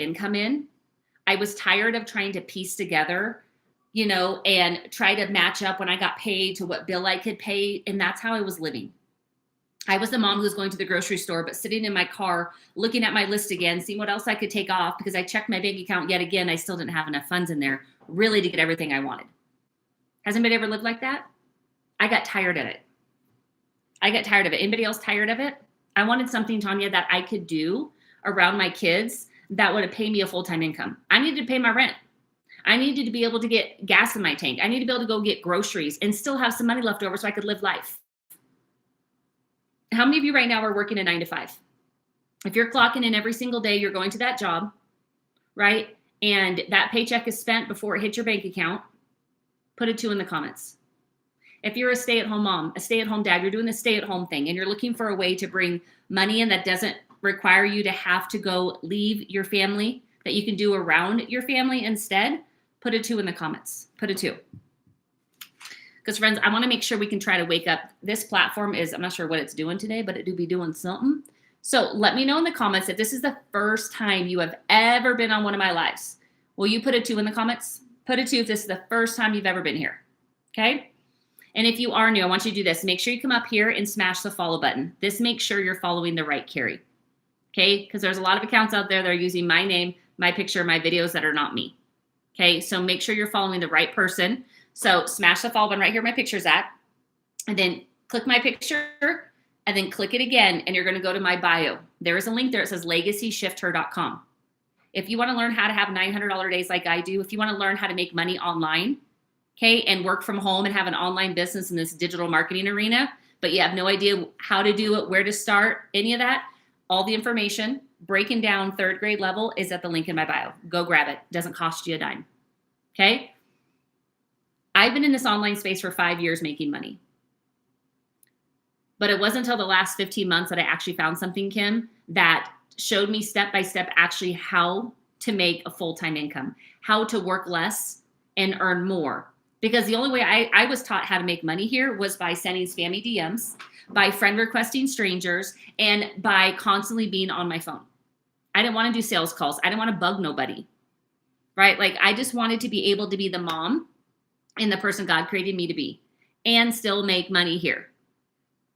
income in. I was tired of trying to piece together, you know, and try to match up when I got paid to what bill I could pay. And that's how I was living. I was the mom who was going to the grocery store, but sitting in my car, looking at my list again, seeing what else I could take off because I checked my bank account yet again. I still didn't have enough funds in there really to get everything I wanted. Has anybody ever lived like that? I got tired of it. Anybody else tired of it? I wanted something, Tanya, that I could do around my kids that would pay me a full-time income. I needed to pay my rent. I needed to be able to get gas in my tank. I needed to be able to go get groceries and still have some money left over so I could live life. How many of you right now are working a 9 to 5? If you're clocking in every single day, you're going to that job, right? And that paycheck is spent before it hits your bank account, put a 2 in the comments. If you're a stay-at-home mom, a stay-at-home dad, you're doing the stay-at-home thing and you're looking for a way to bring money in that doesn't require you to have to go leave your family, that you can do around your family instead, put a 2 in the comments. Put a 2. Because friends, I want to make sure we can try to wake up. This platform is, I'm not sure what it's doing today, but it do be doing something. So let me know in the comments if this is the first time you have ever been on one of my lives. Will you put a 2 in the comments? Put a 2 if this is the first time you've ever been here. Okay? And if you are new, I want you to do this. Make sure you come up here and smash the follow button. This makes sure you're following the right Carrie. Okay? Because there's a lot of accounts out there that are using my name, my picture, my videos that are not me. Okay? So make sure you're following the right person. So smash the follow button right here where my picture's at. And then click my picture and then click it again. And you're going to go to my bio. There is a link there. It says legacyshifter.com. If you want to learn how to have $900 days like I do, if you want to learn how to make money online, okay, and work from home and have an online business in this digital marketing arena, but you have no idea how to do it, where to start, any of that, all the information, breaking down 3rd grade level is at the link in my bio. Go grab it. Doesn't cost you a dime. Okay? I've been in this online space for 5 years making money. But it wasn't until the last 15 months that I actually found something, Kim, that showed me step by step actually how to make a full-time income, how to work less and earn more. Because the only way I was taught how to make money here was by sending spammy DMs, by friend requesting strangers, and by constantly being on my phone. I didn't want to do sales calls. I didn't want to bug nobody, right? Like I just wanted to be able to be the mom and the person God created me to be and still make money here.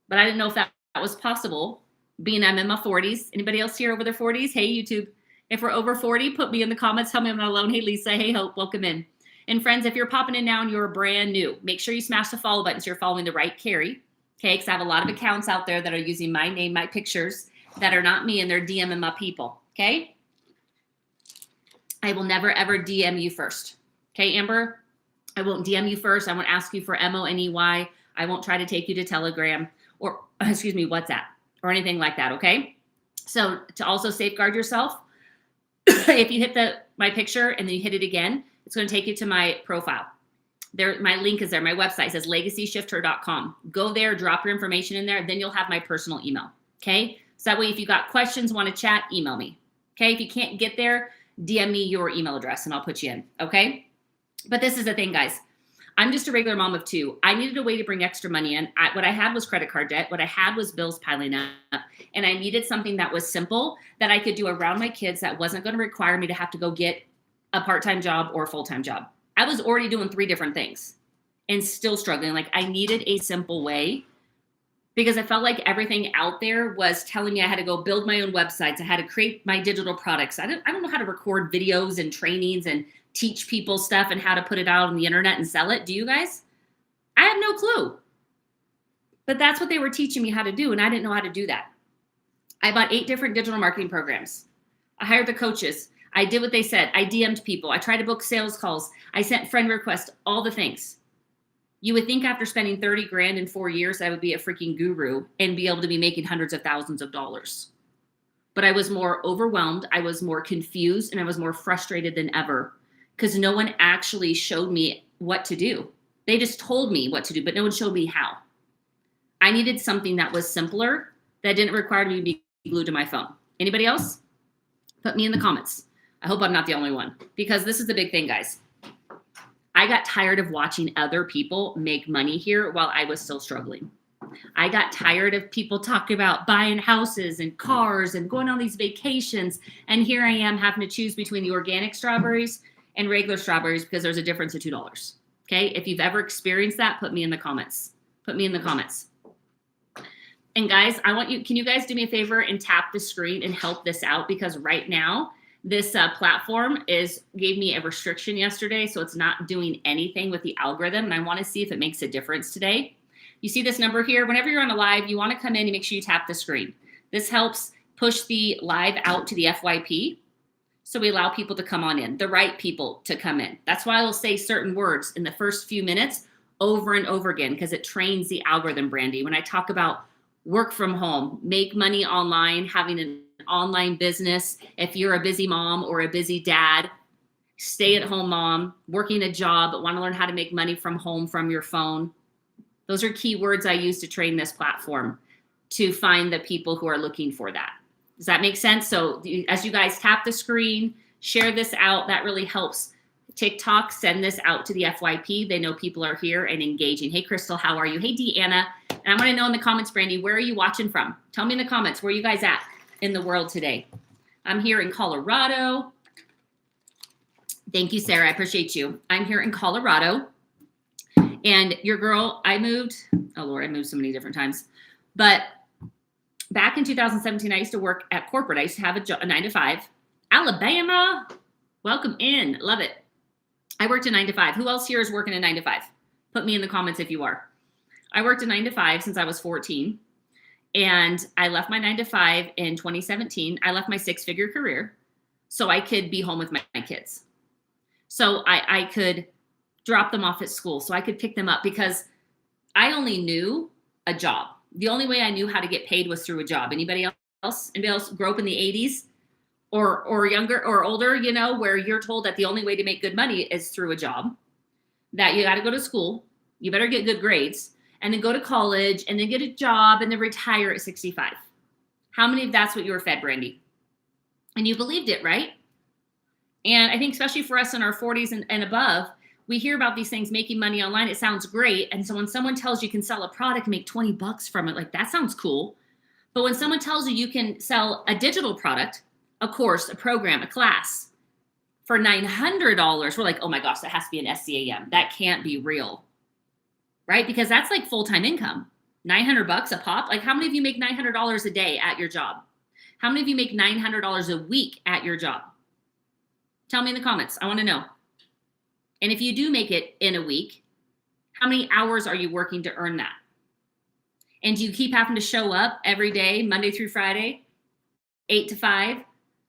But I didn't know if that was possible being I'm in my 40s. Anybody else here over their 40s? Hey, YouTube. If we're over 40, put me in the comments. Tell me I'm not alone. Hey, Lisa. Hey, Hope. Welcome in. And friends, if you're popping in now and you're brand new, make sure you smash the follow button so you're following the right Carrie. Okay, because I have a lot of accounts out there that are using my name, my pictures that are not me, and they're DMing my people. Okay? I will never, ever DM you first. Okay, Amber? I won't DM you first. I won't ask you for MONEY. I won't try to take you to Telegram or, WhatsApp or anything like that, okay? So to also safeguard yourself, if you hit my picture and then you hit it again, it's going to take you to my profile. There, my link is there. My website says legacyshifter.com. Go there, drop your information in there. Then you'll have my personal email, okay? So that way, if you got questions, want to chat, email me, okay? If you can't get there, DM me your email address and I'll put you in, okay? But this is the thing, guys. I'm just a regular mom of 2. I needed a way to bring extra money in. What I had was credit card debt. What I had was bills piling up. And I needed something that was simple that I could do around my kids that wasn't going to require me to have to go get a part-time job or a full-time job. I was already doing 3 different things and still struggling. Like I needed a simple way because I felt like everything out there was telling me I had to go build my own websites. I had to create my digital products. I don't know how to record videos and trainings and teach people stuff and how to put it out on the internet and sell it. Do you guys? I have no clue. But that's what they were teaching me how to do, and I didn't know how to do that. I bought 8 different digital marketing programs. I hired the coaches. I did what they said. I DM'd people. I tried to book sales calls. I sent friend requests, all the things. You would think after spending 30 grand in 4 years, I would be a freaking guru and be able to be making hundreds of thousands of dollars. But I was more overwhelmed. I was more confused, and I was more frustrated than ever because no one actually showed me what to do. They just told me what to do, but no one showed me how. I needed something that was simpler, that didn't require me to be glued to my phone. Anybody else? Put me in the comments. I hope I'm not the only one, because this is the big thing, guys. I got tired of watching other people make money here while I was still struggling. I got tired of people talking about buying houses and cars and going on these vacations. And here I am having to choose between the organic strawberries and regular strawberries because there's a difference of $2. Okay. If you've ever experienced that, put me in the comments. Put me in the comments. And guys, can you guys do me a favor and tap the screen and help this out? Because right now, this platform gave me a restriction yesterday, so it's not doing anything with the algorithm. And I want to see if it makes a difference today. You see this number here? Whenever you're on a live, you want to come in and make sure you tap the screen. This helps push the live out to the FYP. So we allow people to come on in, the right people to come in. That's why I will say certain words in the first few minutes over and over again, because it trains the algorithm, Brandy. When I talk about work from home, make money online, having an online business, if you're a busy mom or a busy dad, stay at home mom, working a job, but want to learn how to make money from home from your phone. Those are key words I use to train this platform to find the people who are looking for that. Does that make sense? So as you guys tap the screen, share this out, that really helps TikTok send this out to the FYP. They know people are here and engaging. Hey, Crystal, how are you? Hey, Deanna. And I want to know in the comments, Brandy, where are you watching from? Tell me in the comments, where are you guys at in the world today? I'm here in Colorado. Thank you, Sarah. I appreciate you. I'm here in Colorado. And your girl, I moved so many different times. But back in 2017, I used to work at corporate. I used to have a 9-to-5. Alabama, welcome in. Love it. I worked a 9-to-5. Who else here is working a 9-to-5? Put me in the comments if you are. I worked a 9-to-5 since I was 14. And I left my 9-to-5 in 2017. I left my 6-figure career so I could be home with my kids. So I could drop them off at school, so I could pick them up, because I only knew a job. The only way I knew how to get paid was through a job. Anybody else grew up in the 80s or younger or older, where you're told that the only way to make good money is through a job, that you got to go to school, you better get good grades, and then go to college, and then get a job, and then retire at 65. How many of that's what you were fed, Brandy? And you believed it, right? And I think especially for us in our 40s and above, we hear about these things, making money online. It sounds great. And so when someone tells you can sell a product and make $20 from it, like, that sounds cool. But when someone tells you can sell a digital product, a course, a program, a class for $900, we're like, oh my gosh, that has to be an SCAM. That can't be real, right? Because that's like full-time income. $900 a pop. Like, how many of you make $900 a day at your job? How many of you make $900 a week at your job? Tell me in the comments. I want to know. And if you do make it in a week, how many hours are you working to earn that? And do you keep having to show up every day, Monday through Friday, 8 to 5,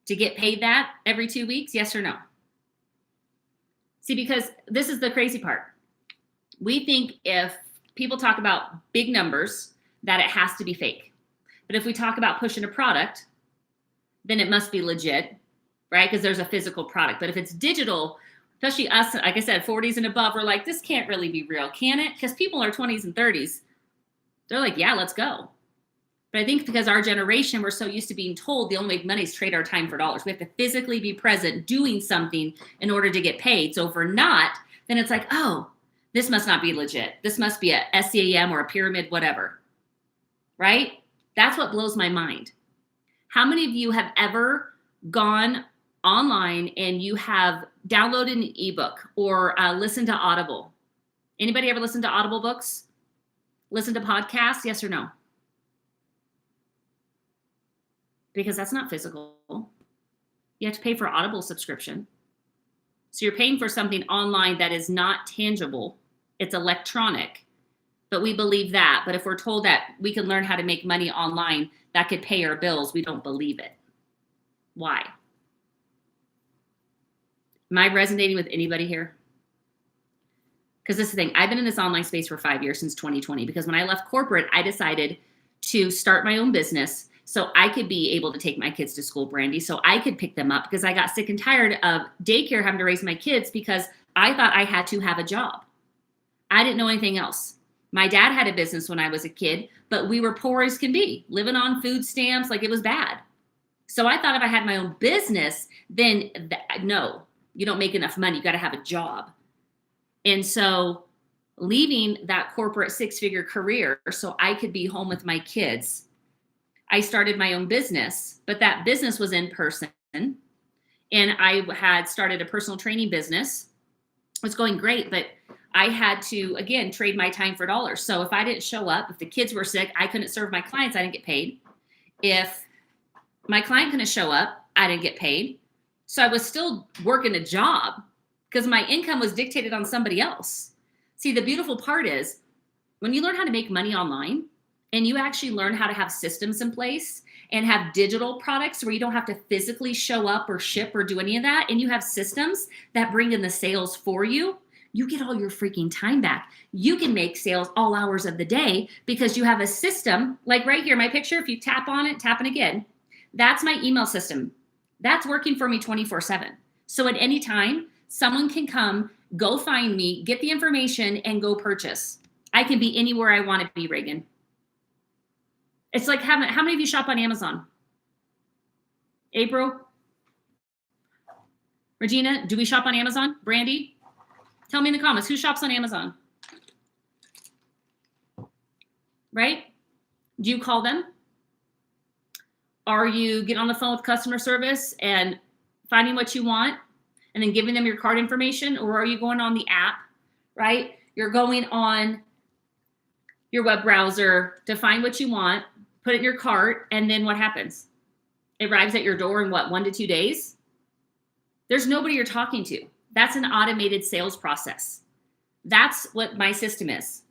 to get paid that every 2 weeks? Yes or no? See, because this is the crazy part. We think if people talk about big numbers, that it has to be fake. But if we talk about pushing a product, then it must be legit, right? Because there's a physical product. But if it's digital, especially us, like I said, 40s and above, we're like, this can't really be real, can it? Because people in our 20s and 30s, they're like, yeah, let's go. But I think because our generation, we're so used to being told the only way to make money is trade our time for dollars. We have to physically be present doing something in order to get paid. So if we're not, then it's like, oh, this must not be legit. This must be a SCAM or a pyramid, whatever, right? That's what blows my mind. How many of you have ever gone online and you have downloaded an ebook or listened to Audible? Anybody ever listen to Audible books? Listen to podcasts? Yes or no? Because that's not physical. You have to pay for Audible subscription. So you're paying for something online that is not tangible. It's electronic. But we believe that. But if we're told that we can learn how to make money online that could pay our bills, we don't believe it. Why? Am I resonating with anybody here? Because this is the thing. I've been in this online space for 5 years, since 2020. Because when I left corporate, I decided to start my own business so I could be able to take my kids to school, Brandy, so I could pick them up, because I got sick and tired of daycare having to raise my kids, because I thought I had to have a job. I didn't know anything else. My dad had a business when I was a kid, but we were poor as can be, living on food stamps, like it was bad. So I thought if I had my own business, then no, you don't make enough money. You got to have a job. And so leaving that corporate 6-figure career so I could be home with my kids. I started my own business, but that business was in person. And I had started a personal training business. It was going great, but I had to, again, trade my time for dollars. So if I didn't show up, if the kids were sick, I couldn't serve my clients, I didn't get paid. If my client couldn't show up, I didn't get paid. So I was still working a job because my income was dictated on somebody else. See, the beautiful part is when you learn how to make money online and you actually learn how to have systems in place and have digital products where you don't have to physically show up or ship or do any of that, and you have systems that bring in the sales for you, you get all your freaking time back. You can make sales all hours of the day because you have a system, like right here, my picture, if you tap on it, tap it again, that's my email system. That's working for me 24/7. So at any time, someone can come, go find me, get the information, and go purchase. I can be anywhere I want to be, Reagan. It's like, how many of you shop on Amazon? April? Regina, do we shop on Amazon? Brandy? Tell me in the comments, who shops on Amazon? Right? Do you call them? Are you getting on the phone with customer service and finding what you want and then giving them your card information? Or are you going on the app, right? You're going on your web browser to find what you want, put it in your cart, and then what happens? It arrives at your door in what, 1 to 2 days? There's nobody you're talking to. That's an automated sales process. That's what my system is.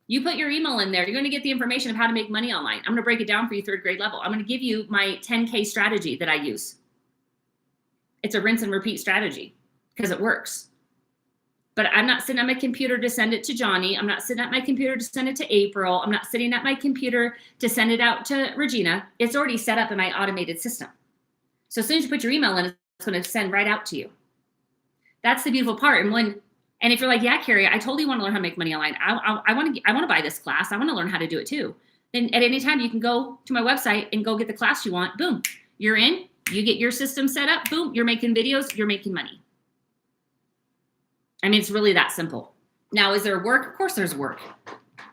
You put your email in there, you're going to get the information of how to make money online. I'm going to break it down for you 3rd grade level. I'm going to give you my 10K strategy that I use. It's a rinse and repeat strategy because it works. But I'm not sitting at my computer to send it to Johnny. I'm not sitting at my computer to send it to April. I'm not sitting at my computer to send it out to Regina. It's already set up in my automated system. So as soon as you put your email in, it's going to send right out to you. That's the beautiful part. And if you're like, yeah, Carrie, I totally want to learn how to make money online. I want to buy this class. I want to learn how to do it too. Then at any time you can go to my website and go get the class you want. Boom, you're in. You get your system set up. Boom, you're making videos. You're making money. I mean, it's really that simple. Now, is there work? Of course there's work.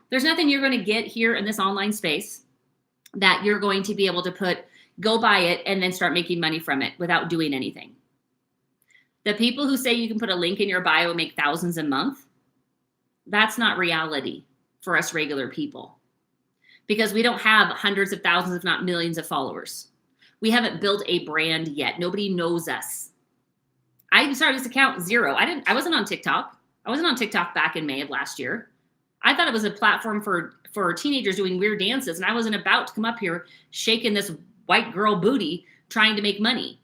There's nothing you're going to get here in this online space that you're going to be able to go buy it and then start making money from it without doing anything. The people who say you can put a link in your bio and make thousands a month, that's not reality for us regular people because we don't have hundreds of thousands, if not millions of followers. We haven't built a brand yet. Nobody knows us. I started this account 0. I wasn't on TikTok. I wasn't on TikTok back in May of last year. I thought it was a platform for teenagers doing weird dances, and I wasn't about to come up here shaking this white girl booty trying to make money.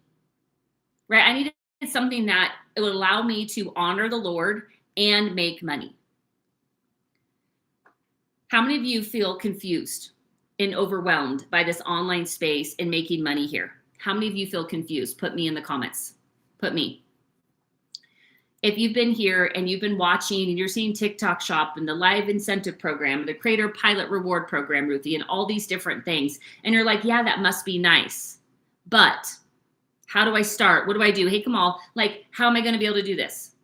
Right? I needed something that it would allow me to honor the Lord and make money. How many of you feel confused and overwhelmed by this online space and making money here? How many of you feel confused? Put me in the comments. Put me. If you've been here and you've been watching and you're seeing TikTok Shop and the live incentive program, the creator pilot reward program, Ruthie, and all these different things, and you're like, yeah, that must be nice, but how do I start? What do I do? Hey, Kamal, like, how am I going to be able to do this?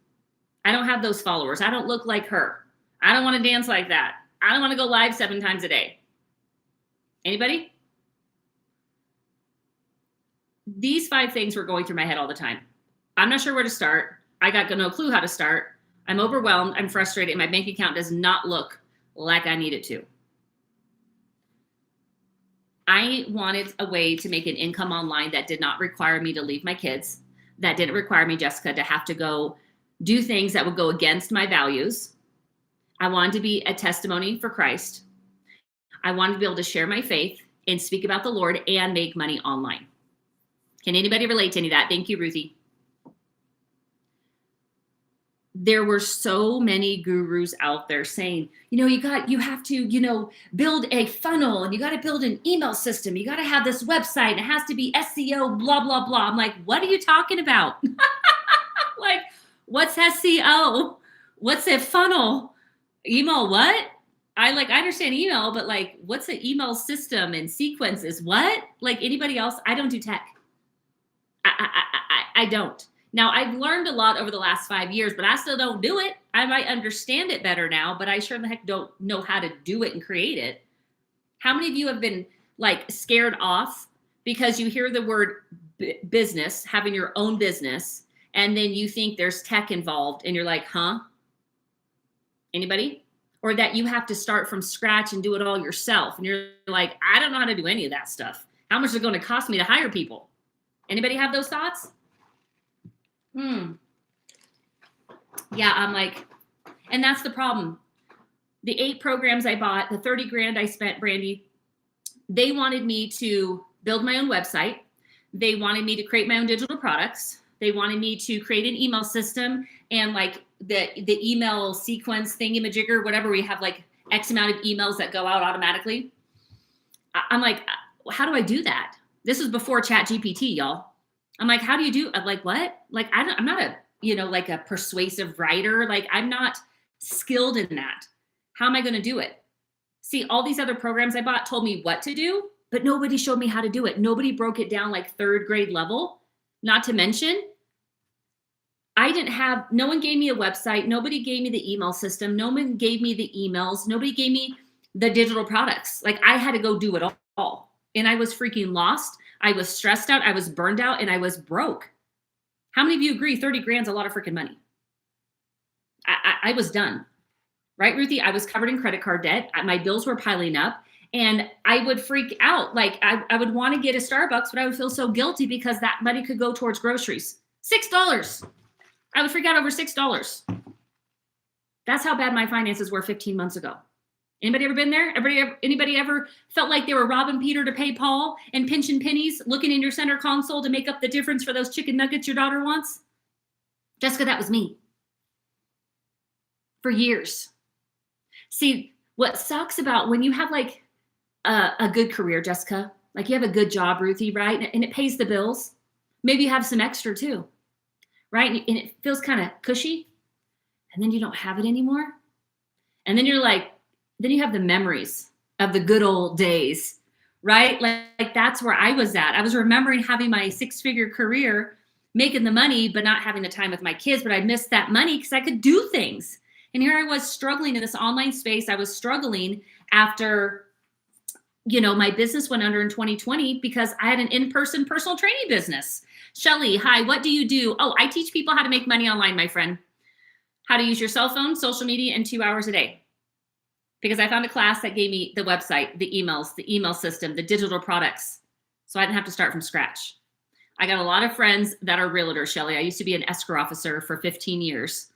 I don't have those followers. I don't look like her. I don't want to dance like that. I don't want to go live 7 times a day. Anybody? These 5 things were going through my head all the time. I'm not sure where to start. I got no clue how to start. I'm overwhelmed. I'm frustrated. My bank account does not look like I need it to. I wanted a way to make an income online that did not require me to leave my kids, that didn't require me, Jessica, to have to go do things that would go against my values. I wanted to be a testimony for Christ. I wanted to be able to share my faith and speak about the Lord and make money online. Can anybody relate to any of that? Thank you, Ruthie. There were so many gurus out there saying, you have to, build a funnel and you got to build an email system. You got to have this website. It has to be SEO, blah, blah, blah. I'm like, what are you talking about? Like, what's SEO? What's a funnel? Email what? I understand email, but like, what's an email system and sequences? What? Like anybody else? I don't do tech. I don't. Now, I've learned a lot over the last 5 years, but I still don't do it. I might understand it better now, but I sure in the heck don't know how to do it and create it. How many of you have been like scared off because you hear the word business, having your own business, and then you think there's tech involved and you're like, huh? Anybody? Or that you have to start from scratch and do it all yourself. And you're like, I don't know how to do any of that stuff. How much is it going to cost me to hire people? Anybody have those thoughts? Yeah, I'm like, and that's the problem. The 8 programs I bought, the 30 grand I spent, Brandy, they wanted me to build my own website. They wanted me to create my own digital products. They wanted me to create an email system and like the email sequence thingamajigger, whatever, we have like X amount of emails that go out automatically. I'm like, how do I do that? This was before ChatGPT, y'all. I'm like, how do you do? I'm like, what? Like, I'm not a, like a persuasive writer. Like, I'm not skilled in that. How am I going to do it? See, all these other programs I bought told me what to do, but nobody showed me how to do it. Nobody broke it down like 3rd grade level. Not to mention, no one gave me a website. Nobody gave me the email system. No one gave me the emails. Nobody gave me the digital products. Like, I had to go do it all. And I was freaking lost. I was stressed out. I was burned out and I was broke. How many of you agree 30 grand's a lot of freaking money? I was done. Right, Ruthie? I was covered in credit card debt. My bills were piling up and I would freak out. Like I would want to get a Starbucks, but I would feel so guilty because that money could go towards groceries. $6. I would freak out over $6. That's how bad my finances were 15 months ago. Anybody ever been there? Anybody ever felt like they were robbing Peter to pay Paul and pinching pennies, looking in your center console to make up the difference for those chicken nuggets your daughter wants? Jessica, that was me. For years. See, what sucks about when you have like a good career, Jessica, like you have a good job, Ruthie, right? And it pays the bills. Maybe you have some extra too, right? And it feels kind of cushy. And then you don't have it anymore. And then you're like, then you have the memories of the good old days, right? Like that's where I was at. I was remembering having my 6-figure career, making the money, but not having the time with my kids. But I missed that money because I could do things. And here I was struggling in this online space. I was struggling after, my business went under in 2020 because I had an in-person personal training business. Shelly, hi, what do you do? Oh, I teach people how to make money online, my friend. How to use your cell phone, social media, and 2 hours a day. Because I found a class that gave me the website, the emails, the email system, the digital products. So I didn't have to start from scratch. I got a lot of friends that are realtors, Shelly. I used to be an escrow officer for 15 years.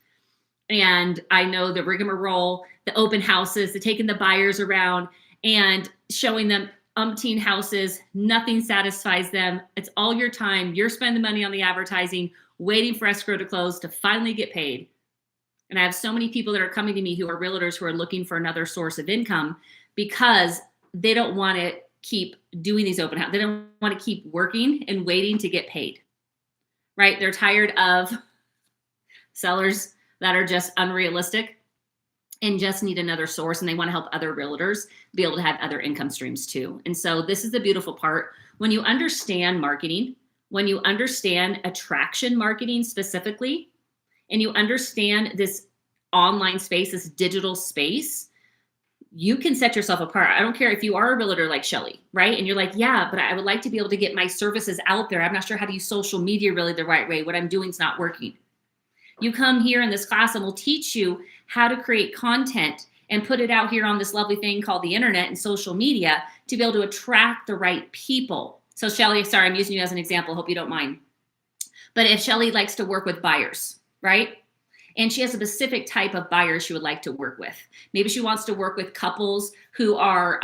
And I know the rigmarole, the open houses, the taking the buyers around and showing them umpteen houses. Nothing satisfies them. It's all your time. You're spending money on the advertising, waiting for escrow to close to finally get paid. And I have so many people that are coming to me who are realtors who are looking for another source of income because they don't want to keep doing these open houses. They don't want to keep working and waiting to get paid, right? They're tired of sellers that are just unrealistic and just need another source, and they want to help other realtors be able to have other income streams too. And so this is the beautiful part. When you understand marketing, when you understand attraction marketing specifically, and you understand this online space, this digital space, you can set yourself apart. I don't care if you are a realtor like Shelly, right? And you're like, yeah, but I would like to be able to get my services out there. I'm not sure how to use social media really the right way. What I'm doing is not working. You come here in this class and we'll teach you how to create content and put it out here on this lovely thing called the internet and social media to be able to attract the right people. So Shelly, sorry, I'm using you as an example. Hope you don't mind. But if Shelly likes to work with buyers, right? And she has a specific type of buyer she would like to work with. Maybe she wants to work with couples who are,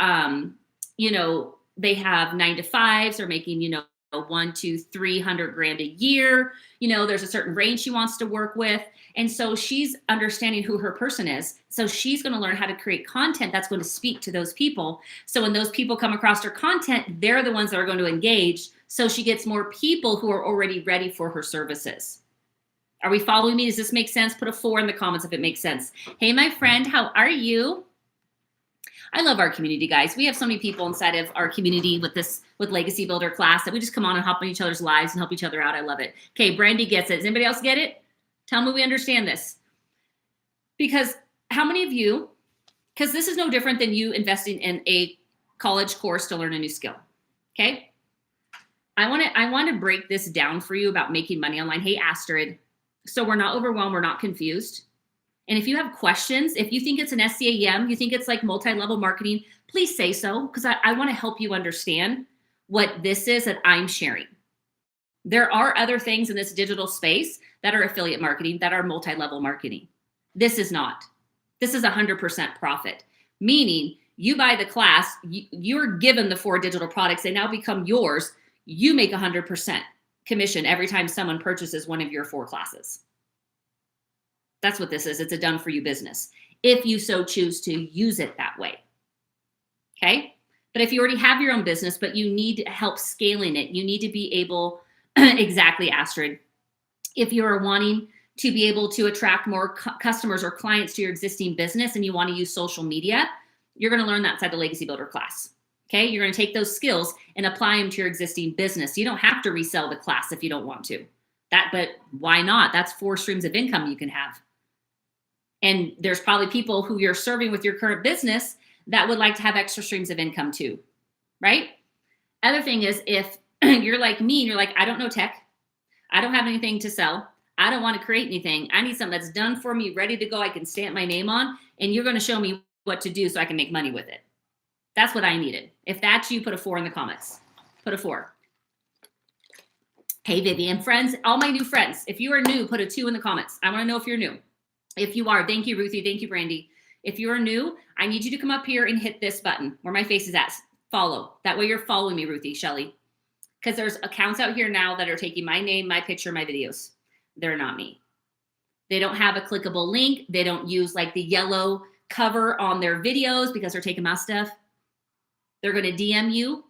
they have 9-to-5s or making, 100-300 grand a year. There's a certain range she wants to work with. And so she's understanding who her person is. So she's going to learn how to create content that's going to speak to those people. So when those people come across her content, they're the ones that are going to engage. So she gets more people who are already ready for her services. Are we following me? Does this make sense? Put a 4 in the comments if it makes sense. Hey, my friend, how are you? I love our community, guys. We have so many people inside of our community with Legacy Builder class that we just come on and hop on each other's lives and help each other out. I love it. Okay, Brandy gets it. Does anybody else get it? Tell me we understand this. Because how many of you, because this is no different than you investing in a college course to learn a new skill. Okay. I want to break this down for you about making money online. Hey, Astrid. So we're not overwhelmed. We're not confused. And if you have questions, if you think it's an SCAM, you think it's like multi-level marketing, please say so, because I want to help you understand what this is that I'm sharing. There are other things in this digital space that are affiliate marketing, that are multi-level marketing. This is not. This is 100% profit, meaning you buy the class, you're given the 4 digital products, they now become yours. You make 100% commission every time someone purchases one of your 4 classes. That's what this is. It's a done for you business, if you so choose to use it that way. Okay. But if you already have your own business, but you need help scaling it, you need to be able, exactly, Astrid, if you're wanting to be able to attract more customers or clients to your existing business and you want to use social media, you're going to learn that inside the Legacy Builder class. Okay. You're going to take those skills and apply them to your existing business. You don't have to resell the class if you don't want to. But why not? That's 4 streams of income you can have. And there's probably people who you're serving with your current business that would like to have extra streams of income too, right? Other thing is, if you're like me and you're like, I don't know tech, I don't have anything to sell, I don't want to create anything, I need something that's done for me, ready to go, I can stamp my name on, and you're going to show me what to do so I can make money with it. That's what I needed. If that's you, put a 4 in the comments. Put a 4. Hey, Vivian, friends, all my new friends, if you are new, put a 2 in the comments. I want to know if you're new. If you are, thank you, Ruthie. Thank you, Brandy. If you are new, I need you to come up here and hit this button where my face is at. Follow. That way you're following me, Ruthie, Shelly. Because there's accounts out here now that are taking my name, my picture, my videos. They're not me. They don't have a clickable link. They don't use like the yellow cover on their videos because they're taking my stuff. They're going to DM you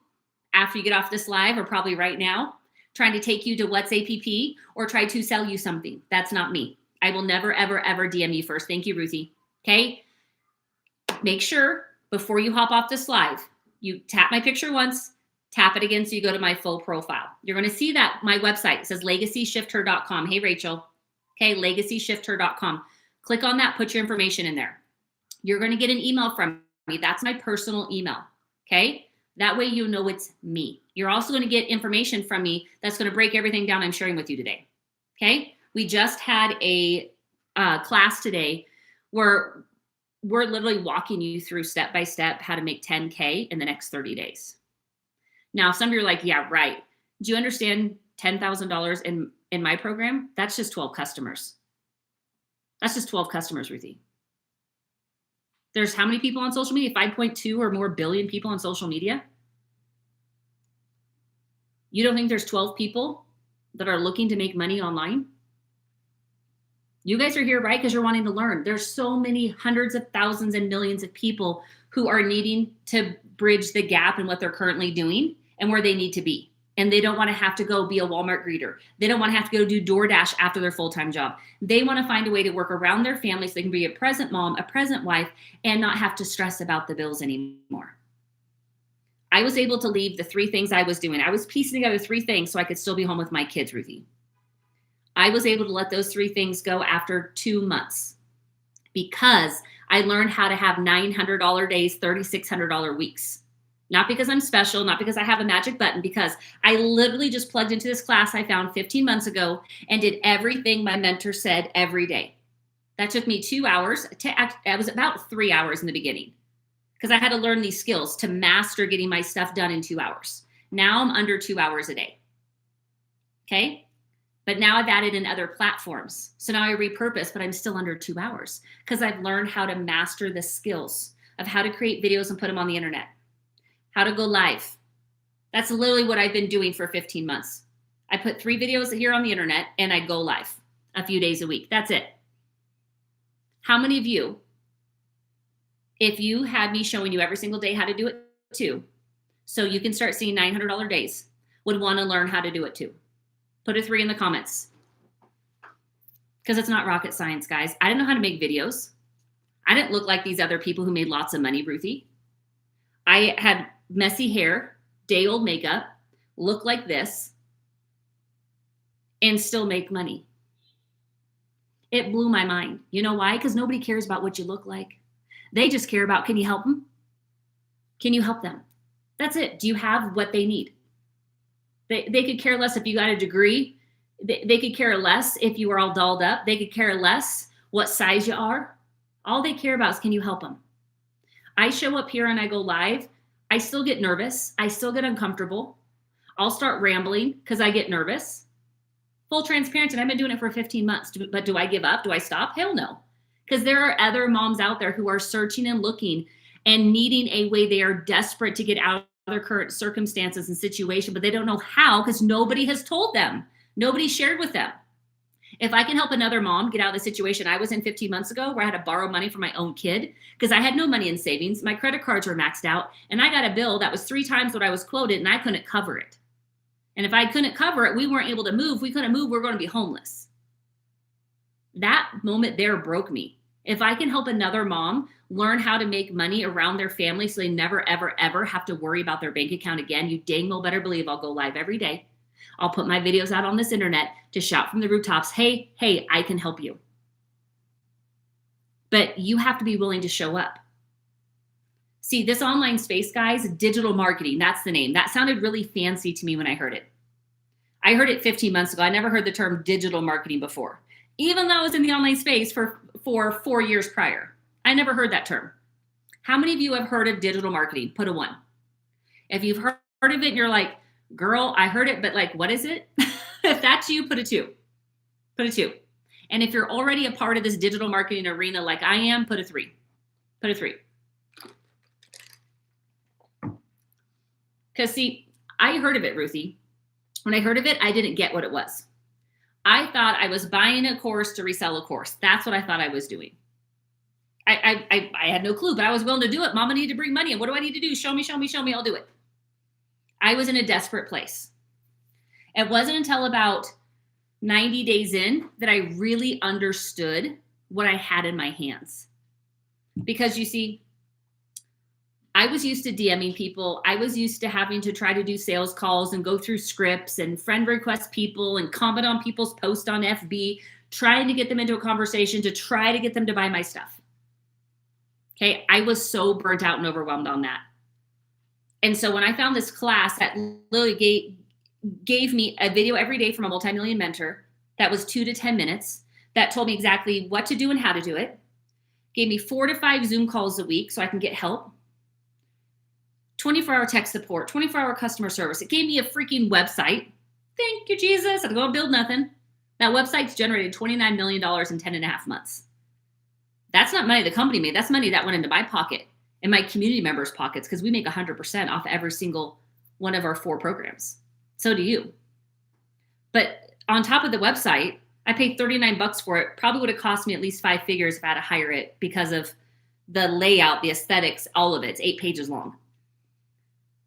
after you get off this live, or probably right now, trying to take you to What's APP or try to sell you something. That's not me. I will never, ever, ever DM you first. Thank you, Ruthie. Okay. Make sure before you hop off this live, you tap my picture once, tap it again so you go to my full profile. You're going to see that my website says legacyshifter.com. Hey, Rachel. Okay, legacyshifter.com. Click on that, put your information in there. You're going to get an email from me. That's my personal email. Okay. That way you know it's me. You're also going to get information from me that's going to break everything down I'm sharing with you today. Okay. We just had a class today where we're literally walking you through step by step how to make 10K in the next 30 days. Now, some of you are like, yeah, right. Do you understand $10,000 in my program? That's just 12 customers. That's just 12 customers, Ruthie. There's how many people on social media? 5.2 or more billion people on social media. You don't think there's 12 people that are looking to make money online? You guys are here, right? Because you're wanting to learn. There's so many hundreds of thousands and millions of people who are needing to bridge the gap in what they're currently doing and where they need to be. And they don't want to have to go be a Walmart greeter. They don't want to have to go do DoorDash after their full-time job. They want to find a way to work around their family so they can be a present mom, a present wife, and not have to stress about the bills anymore. I was able to leave the 3 things I was doing. I was piecing together 3 things so I could still be home with my kids, Ruthie. I was able to let those 3 things go after 2 months because I learned how to have $900 days, $3,600 weeks. Not because I'm special, not because I have a magic button, because I literally just plugged into this class I found 15 months ago and did everything my mentor said every day. That took me 2 hours. It was about 3 hours in the beginning because I had to learn these skills to master getting my stuff done in 2 hours. Now I'm under 2 hours a day. Okay. But now I've added in other platforms. So now I repurpose, but I'm still under 2 hours because I've learned how to master the skills of how to create videos and put them on the internet, how to go live. That's literally what I've been doing for 15 months. I put 3 videos here on the internet and I go live a few days a week. That's it. How many of you, if you had me showing you every single day how to do it too, so you can start seeing $900 days, would want to learn how to do it too? Put a 3 in the comments. Because it's not rocket science, guys. I didn't know how to make videos. I didn't look like these other people who made lots of money, Ruthie. I had messy hair, day old makeup, look like this, and still make money. It blew my mind. You know why? Because nobody cares about what you look like. They just care about, can you help them? Can you help them? That's it. Do you have what they need? They could care less if you got a degree. They could care less if you are all dolled up. They could care less what size you are. All they care about is, can you help them? I show up here and I go live. I still get nervous. I still get uncomfortable. I'll start rambling because I get nervous. Full transparency, and I've been doing it for 15 months. But do I give up? Do I stop? Hell no. Because there are other moms out there who are searching and looking and needing a way. They are desperate to get out of their current circumstances and situation, but they don't know how because nobody has told them. Nobody shared with them. If I can help another mom get out of the situation I was in 15 months ago where I had to borrow money for my own kid because I had no money in savings, my credit cards were maxed out, and I got a bill that was 3 times what I was quoted and I couldn't cover it. And if I couldn't cover it, we weren't able to move. We couldn't move. We're going to be homeless. That moment there broke me. If I can help another mom learn how to make money around their family so they never, ever, ever have to worry about their bank account again, you dang well better believe I'll go live every day. I'll put my videos out on this internet to shout from the rooftops, hey, I can help you. But you have to be willing to show up. See, this online space, guys, digital marketing, that's the name. That sounded really fancy to me when I heard it. I heard it 15 months ago. I never heard the term digital marketing before, even though I was in the online space for 4 years prior. I never heard that term. How many of you have heard of digital marketing? Put a 1. If you've heard of it and you're like, girl, I heard it, but like, what is it? If that's you, put a 2. Put a 2. And if you're already a part of this digital marketing arena like I am, put a 3. Put a 3. Because see, I heard of it, Ruthie. When I heard of it, I didn't get what it was. I thought I was buying a course to resell a course. That's what I thought I was doing. I had no clue, but I was willing to do it. Mama needed to bring money. And what do I need to do? Show me, show me, show me. I'll do it. I was in a desperate place. It wasn't until about 90 days in that I really understood what I had in my hands. Because you see, I was used to DMing people. I was used to having to try to do sales calls and go through scripts and friend request people and comment on people's posts on FB, trying to get them into a conversation to try to get them to buy my stuff. Okay, I was so burnt out and overwhelmed on that. And so when I found this class that literally gave me a video every day from a multi-million mentor that was 2 to 10 minutes, that told me exactly what to do and how to do it, gave me 4 to 5 Zoom calls a week so I can get help, 24-hour tech support, 24-hour customer service. It gave me a freaking website. Thank you, Jesus. I had to go build nothing. That website's generated $29 million in 10 and a half months. That's not money the company made. That's money that went into my pocket and my community members' pockets because we make 100% off every single one of our 4 programs. So do you. But on top of the website, I paid $39 for it. Probably would have cost me at least 5 figures if I had to hire it because of the layout, the aesthetics, all of it. It's 8 pages long.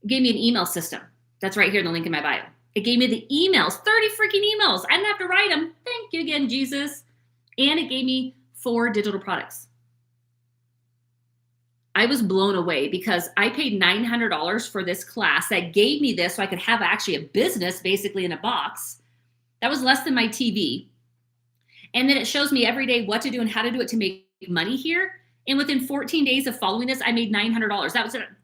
It gave me an email system. That's right here in the link in my bio. It gave me the emails, 30 freaking emails. I didn't have to write them. Thank you again, Jesus. And it gave me 4 digital products. I was blown away because I paid $900 for this class that gave me this so I could have actually a business basically in a box. That was less than my TV. And then it shows me every day what to do and how to do it to make money here. And within 14 days of following this, I made $900.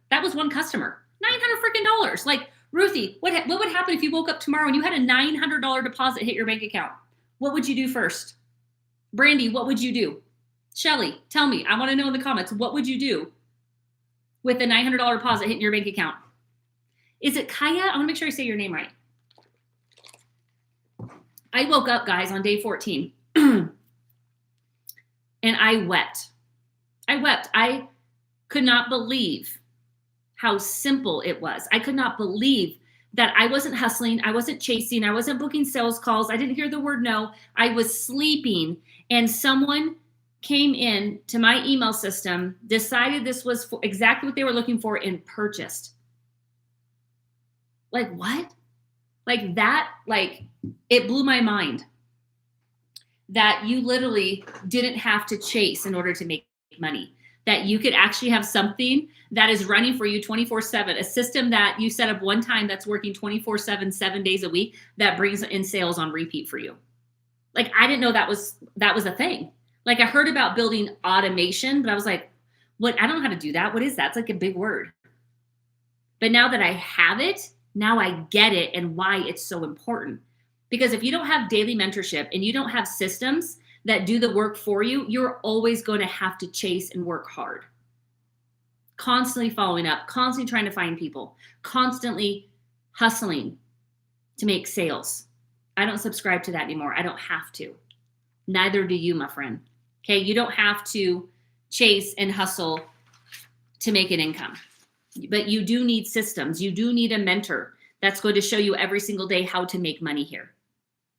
That was one customer. $900 freaking dollars. Like, Ruthie, what would happen if you woke up tomorrow and you had a $900 deposit hit your bank account? What would you do first? Brandy, what would you do? Shelly, tell me. I want to know in the comments. What would you do with a $900 deposit hitting your bank account? Is it Kaya? I want to make sure I say your name right. I woke up, guys, on day 14. And I wept. I could not believe how simple it was. I could not believe that I wasn't hustling. I wasn't chasing. I wasn't booking sales calls. I didn't hear the word no. I was sleeping. And someone came in to my email system, decided this was for exactly what they were looking for, and purchased. Like, what? Like that, like, it blew my mind that you literally didn't have to chase in order to make money. that you could actually have something that is running for you 24/7, a system that you set up one time that's working 24/7, 7 days a week, that brings in sales on repeat for you. Like, I didn't know that was a thing. Like, I heard about building automation, but I was like, what? I don't know how to do that. What is that? It's like a big word. But now that I have it, now I get it and why it's so important. Because if you don't have daily mentorship and you don't have systems that do the work for you, you're always going to have to chase and work hard. Constantly following up, constantly trying to find people, constantly hustling to make sales. I don't subscribe to that anymore. I don't have to. Neither do you, my friend. Okay, you don't have to chase and hustle to make an income. But you do need systems. You do need a mentor that's going to show you every single day how to make money here.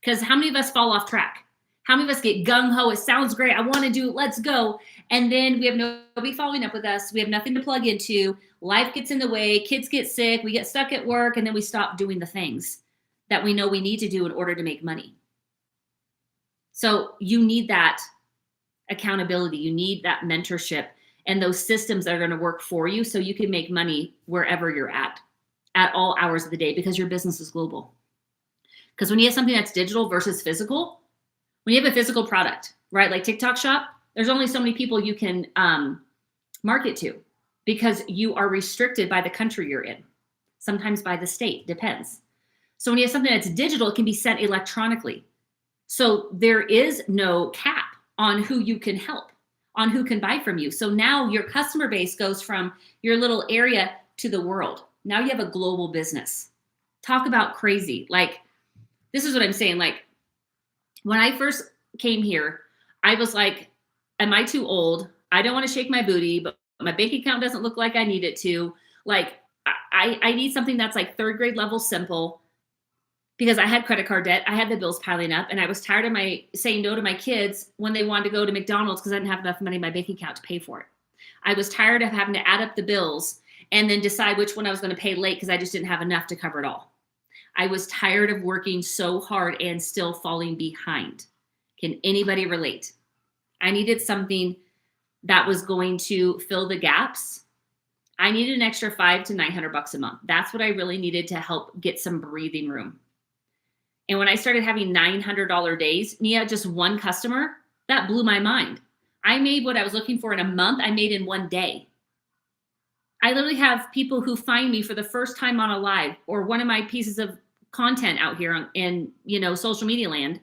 Because how many of us fall off track? How many of us get gung-ho? It sounds great. I want to do it. Let's go. And then we have nobody following up with us. We have nothing to plug into. Life gets in the way. Kids get sick. We get stuck at work. And then we stop doing the things that we know we need to do in order to make money. So you need that accountability. You need that mentorship and those systems that are going to work for you so you can make money wherever you're at all hours of the day, because your business is global. Because when you have something that's digital versus physical, when you have a physical product, right, like TikTok Shop, there's only so many people you can market to because you are restricted by the country you're in, sometimes by the state, depends. So when you have something that's digital, it can be sent electronically. So there is no cap on who you can help, on who can buy from you. So now your customer base goes from your little area to the world. Now you have a global business. Talk about crazy. Like, this is what I'm saying. Like, when I first came here, I was like, am I too old? I don't want to shake my booty, but my bank account doesn't look like I need it to. Like, I need something that's like third grade level simple, because I had credit card debt. I had the bills piling up, and I was tired of saying no to my kids when they wanted to go to McDonald's because I didn't have enough money in my bank account to pay for it. I was tired of having to add up the bills and then decide which one I was going to pay late because I just didn't have enough to cover it all. I was tired of working so hard and still falling behind. Can anybody relate? I needed something that was going to fill the gaps. I needed an extra $500 to $900 a month. That's what I really needed to help get some breathing room. And when I started having $900 days, Nia, just one customer, that blew my mind. I made what I was looking for in a month, I made in one day. I literally have people who find me for the first time on a live or one of my pieces of content out here in social media land.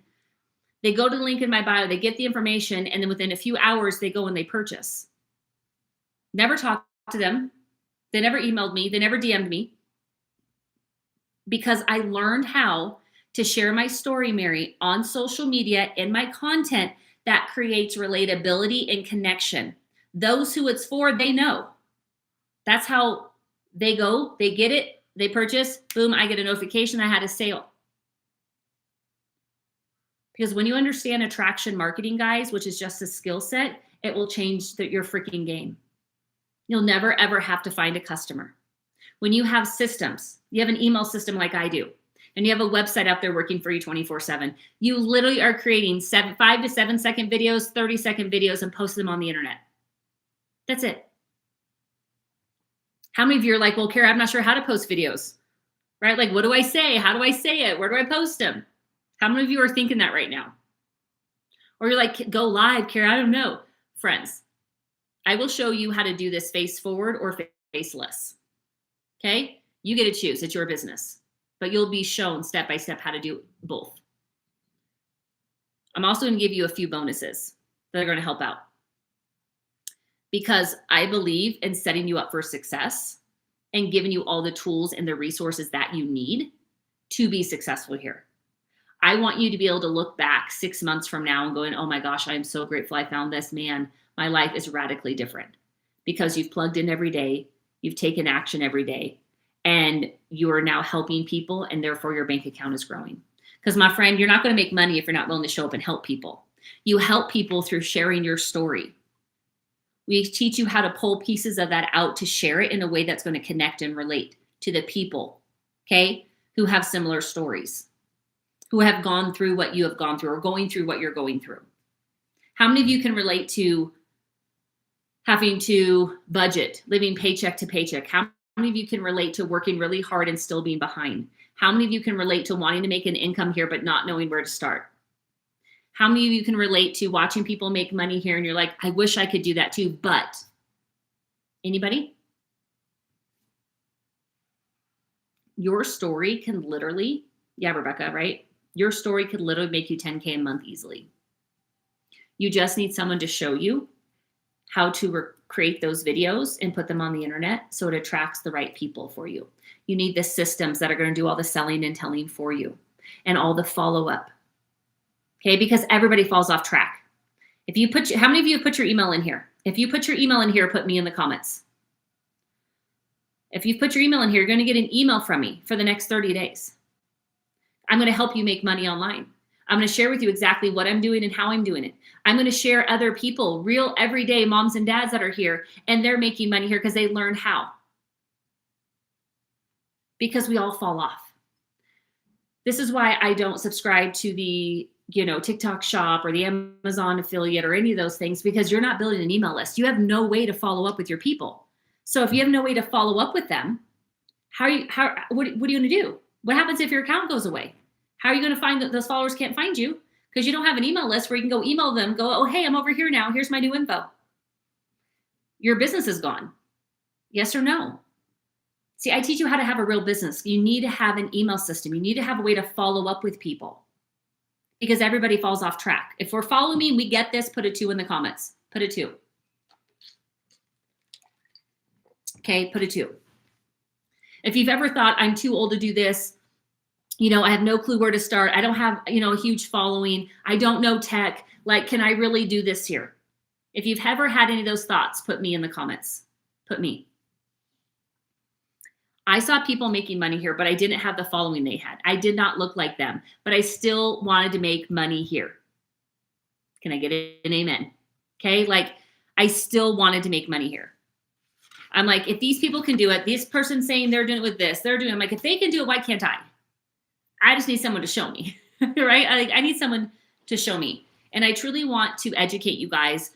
They go to the link in my bio, they get the information, and then within a few hours, they go and they purchase. Never talked to them. They never emailed me. They never DM'd me, because I learned how to share my story, Mary, on social media in my content that creates relatability and connection. Those who it's for, they know. That's how they go, they get it, they purchase, boom, I get a notification I had a sale. Because when you understand attraction marketing, guys, which is just a skill set, it will change your freaking game. You'll never, ever have to find a customer. When you have systems, you have an email system like I do, and you have a website out there working for you 24/7, you literally are creating 5 to 7 second videos, 30-second videos, and post them on the internet. That's it. How many of you are like, well, Kara, I'm not sure how to post videos, right? Like, what do I say? How do I say it? Where do I post them? How many of you are thinking that right now? Or you're like, go live, Kara, I don't know. Friends, I will show you how to do this face forward or faceless. Okay? You get to choose. It's your business. But you'll be shown step by step how to do both. I'm also going to give you a few bonuses that are going to help out, because I believe in setting you up for success and giving you all the tools and the resources that you need to be successful here. I want you to be able to look back 6 months from now and going, oh my gosh, I am so grateful I found this. Man, my life is radically different, because you've plugged in every day, you've taken action every day, and you are now helping people, and therefore your bank account is growing. Because my friend, you're not going to make money if you're not willing to show up and help people. You help people through sharing your story. We teach you how to pull pieces of that out to share it in a way that's going to connect and relate to the people, okay, who have similar stories, who have gone through what you have gone through or going through what you're going through. How many of you can relate to having to budget, living paycheck to paycheck? How many of you can relate to working really hard and still being behind? How many of you can relate to wanting to make an income here but not knowing where to start? How many of you can relate to watching people make money here and you're like, I wish I could do that too, but anybody? Your story can literally, yeah, Rebecca, right? Your story could literally make you 10K a month easily. You just need someone to show you how to create those videos and put them on the internet so it attracts the right people for you. You need the systems that are going to do all the selling and telling for you and all the follow-up. Okay, because everybody falls off track. If you put, how many of you have put your email in here? If you put your email in here, put me in the comments. If you've put your email in here, you're going to get an email from me for the next 30 days. I'm going to help you make money online. I'm going to share with you exactly what I'm doing and how I'm doing it. I'm going to share other people, real everyday moms and dads that are here, and they're making money here because they learned how. Because we all fall off. This is why I don't subscribe to the TikTok shop or the Amazon affiliate or any of those things, because you're not building an email list. You have no way to follow up with your people. So if you have no way to follow up with them, what are you going to do? What happens if your account goes away? How are you going to find that those followers can't find you? Because you don't have an email list where you can go email them, go, oh, hey, I'm over here now. Here's my new info. Your business is gone. Yes or no? See, I teach you how to have a real business. You need to have an email system. You need to have a way to follow up with people, because everybody falls off track. If we're following me and we get this, put a 2 in the comments. Put a 2. Okay, put a 2. If you've ever thought, I'm too old to do this, I have no clue where to start. I don't have, a huge following. I don't know tech. Like, can I really do this here? If you've ever had any of those thoughts, put me in the comments. Put me. I saw people making money here, but I didn't have the following they had. I did not look like them, but I still wanted to make money here. Can I get an amen? Okay, like I still wanted to make money here. I'm like, if these people can do it, this person's saying they're doing it with this, I'm like, if they can do it, why can't I? I just need someone to show me, right? I need someone to show me. And I truly want to educate you guys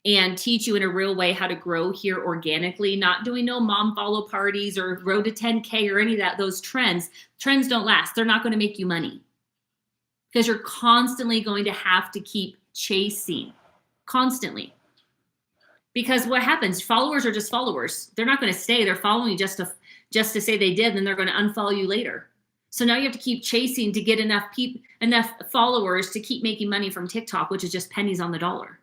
and teach you in a real way how to grow here organically, not doing no mom follow parties or road to 10K or any of those trends. Trends don't last. They're not going to make you money, because you're constantly going to have to keep chasing, constantly. Because what happens, followers are just followers. They're not going to stay. They're following you just to say they did, and they're going to unfollow you later. So now you have to keep chasing to get enough followers to keep making money from TikTok, which is just pennies on the dollar.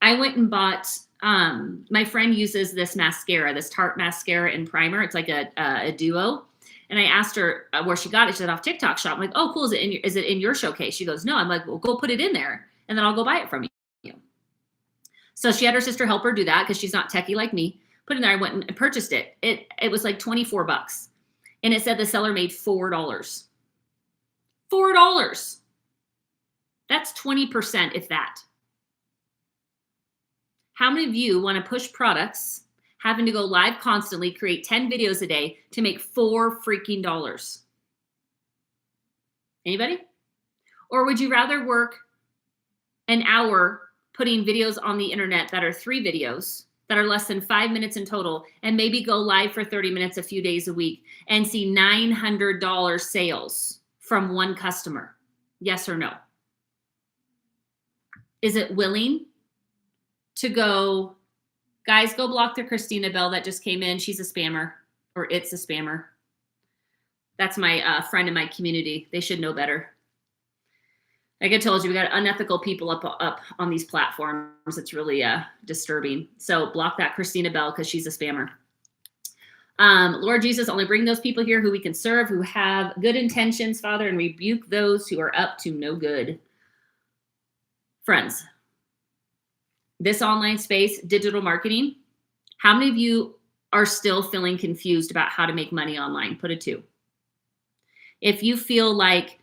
I went and bought, my friend uses this mascara, this Tarte mascara and primer. It's like a duo. And I asked her where she got it. She said off TikTok shop. I'm like, oh, cool. Is it in your showcase? She goes, no. I'm like, well, go put it in there and then I'll go buy it from you. So she had her sister help her do that because she's not techie like me. Put it in there. I went and purchased it. It was like $24. And it said the seller made $4. $4. That's 20%, if that. How many of you want to push products, having to go live constantly, create 10 videos a day to make $4 freaking dollars? Anybody? Or would you rather work an hour putting videos on the internet that are 3 videos that are less than 5 minutes in total, and maybe go live for 30 minutes a few days a week and see $900 sales from one customer? Yes or no? Is it willing to go, guys, go block the Christina Bell that just came in. She's a spammer, or it's a spammer. That's my friend in my community. They should know better. Like I told you, we got unethical people up on these platforms. It's really disturbing. So block that Christina Bell because she's a spammer. Lord Jesus, only bring those people here who we can serve, who have good intentions, Father, and rebuke those who are up to no good. Friends, this online space, digital marketing, how many of you are still feeling confused about how to make money online? Put a 2. If you feel like,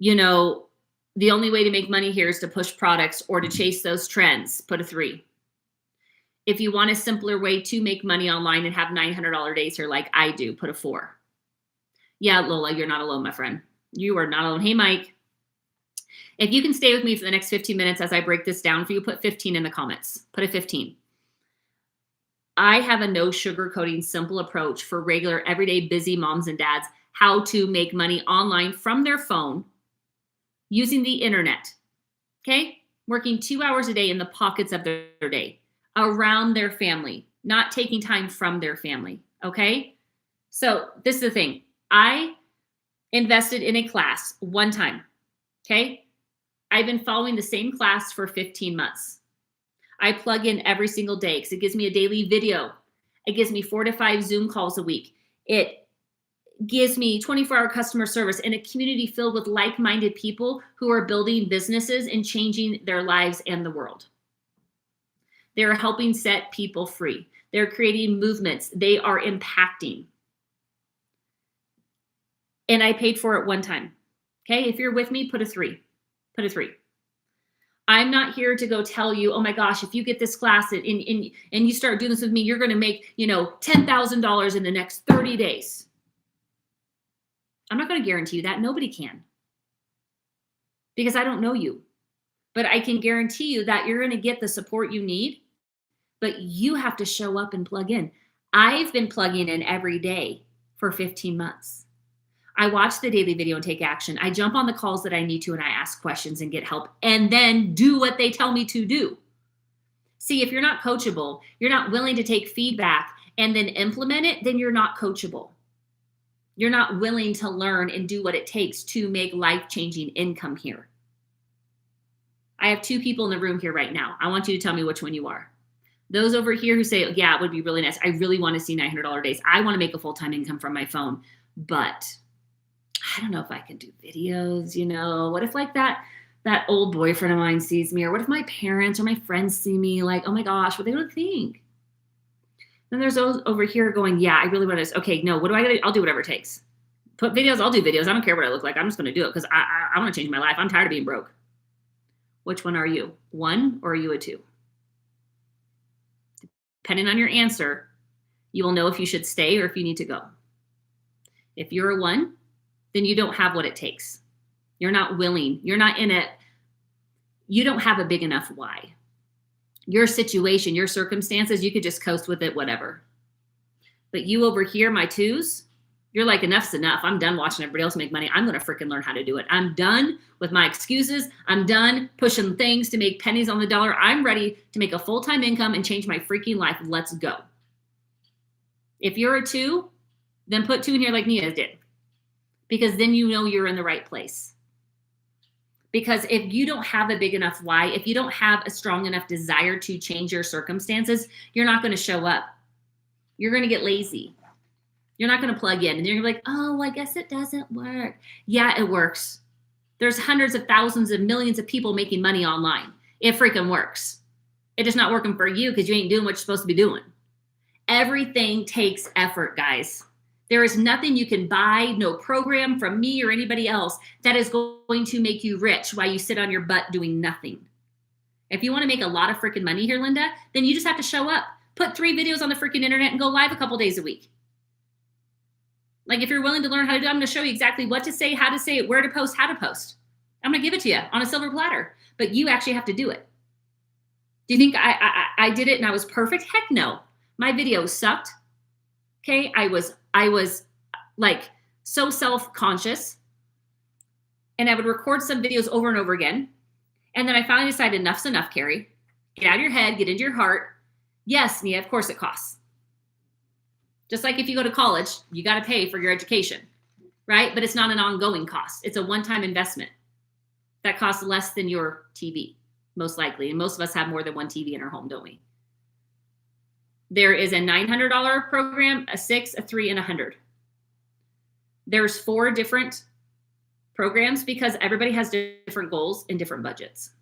the only way to make money here is to push products or to chase those trends, put a 3. If you want a simpler way to make money online and have $900 days here like I do, put a 4. Yeah, Lola, you're not alone, my friend. You are not alone. Hey, Mike. If you can stay with me for the next 15 minutes as I break this down for you, put 15 in the comments. Put a 15. I have a no sugarcoating, simple approach for regular, everyday, busy moms and dads, how to make money online from their phone using the internet. Okay? Working 2 hours a day in the pockets of their day, around their family, not taking time from their family. Okay? So this is the thing. I invested in a class one time. Okay? I've been following the same class for 15 months. I plug in every single day because it gives me a daily video. It gives me 4 to 5 Zoom calls a week. It gives me 24-hour customer service and a community filled with like-minded people who are building businesses and changing their lives and the world. They're helping set people free. They're creating movements. They are impacting. And I paid for it one time. Okay, if you're with me, put a 3. Put a 3. I'm not here to go tell you, oh my gosh, if you get this class and you start doing this with me, you're going to make, $10,000 in the next 30 days. I'm not going to guarantee you that. Nobody can. Because I don't know you. But I can guarantee you that you're going to get the support you need, but you have to show up and plug in. I've been plugging in every day for 15 months. I watch the daily video and take action. I jump on the calls that I need to and I ask questions and get help and then do what they tell me to do. See, if you're not coachable, you're not willing to take feedback and then implement it, then you're not coachable. You're not willing to learn and do what it takes to make life-changing income here. I have 2 people in the room here right now. I want you to tell me which one you are. Those over here who say, yeah, it would be really nice. I really want to see $900 days. I want to make a full-time income from my phone, but I don't know if I can do videos, what if like that old boyfriend of mine sees me, or what if my parents or my friends see me, like, oh my gosh, what they would think? Then there's those over here going, yeah, I really want to, okay, no, what do I got to do? I'll do whatever it takes. Put videos, I'll do videos. I don't care what I look like. I'm just going to do it because I want to change my life. I'm tired of being broke. Which one are you? 1 or are you a 2? Depending on your answer, you will know if you should stay or if you need to go. If you're a 1, then you don't have what it takes. You're not willing. You're not in it. You don't have a big enough why. Your situation, your circumstances, you could just coast with it, whatever. But you over here, my 2s, you're like, enough's enough. I'm done watching everybody else make money. I'm going to freaking learn how to do it. I'm done with my excuses. I'm done pushing things to make pennies on the dollar. I'm ready to make a full-time income and change my freaking life. Let's go. If you're a 2, then put 2 in here like Nia did. Because then you know you're in the right place. Because if you don't have a big enough why, if you don't have a strong enough desire to change your circumstances, you're not going to show up. You're going to get lazy. You're not going to plug in. And you're going to be like, oh, I guess it doesn't work. Yeah, it works. There's hundreds of thousands of millions of people making money online. It freaking works. It's just not working for you because you ain't doing what you're supposed to be doing. Everything takes effort, guys. There is nothing you can buy, no program from me or anybody else that is going to make you rich while you sit on your butt doing nothing. If you want to make a lot of freaking money here, Linda, then you just have to show up. Put 3 videos on the freaking internet and go live a couple days a week. Like if you're willing to learn how to do it, I'm going to show you exactly what to say, how to say it, where to post, how to post. I'm going to give it to you on a silver platter, but you actually have to do it. Do you think I did it and I was perfect? Heck no. My videos sucked. Okay, I was like so self-conscious, and I would record some videos over and over again. And then I finally decided enough's enough, Carrie. Get out of your head, get into your heart. Yes, Nia, of course it costs. Just like if you go to college, you got to pay for your education, right? But it's not an ongoing cost. It's a one-time investment that costs less than your TV, most likely. And most of us have more than one TV in our home, don't we? There is a $900 program, a $600, a $300, and a $100. There's 4 different programs because everybody has different goals and different budgets.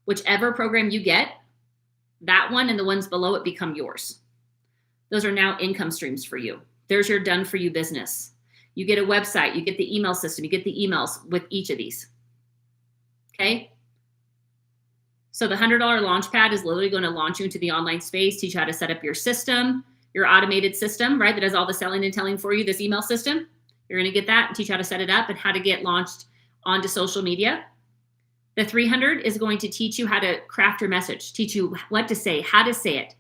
Whichever program you get, that one and the ones below it become yours. Those are now income streams for you. There's your done for you business. You get a website, you get the email system, you get the emails with each of these. Okay? So the $100 Launchpad is literally going to launch you into the online space, teach you how to set up your system, your automated system, right? That does all the selling and telling for you, this email system. You're going to get that and teach you how to set it up and how to get launched onto social media. The 300 is going to teach you how to craft your message, teach you what to say, how to say it,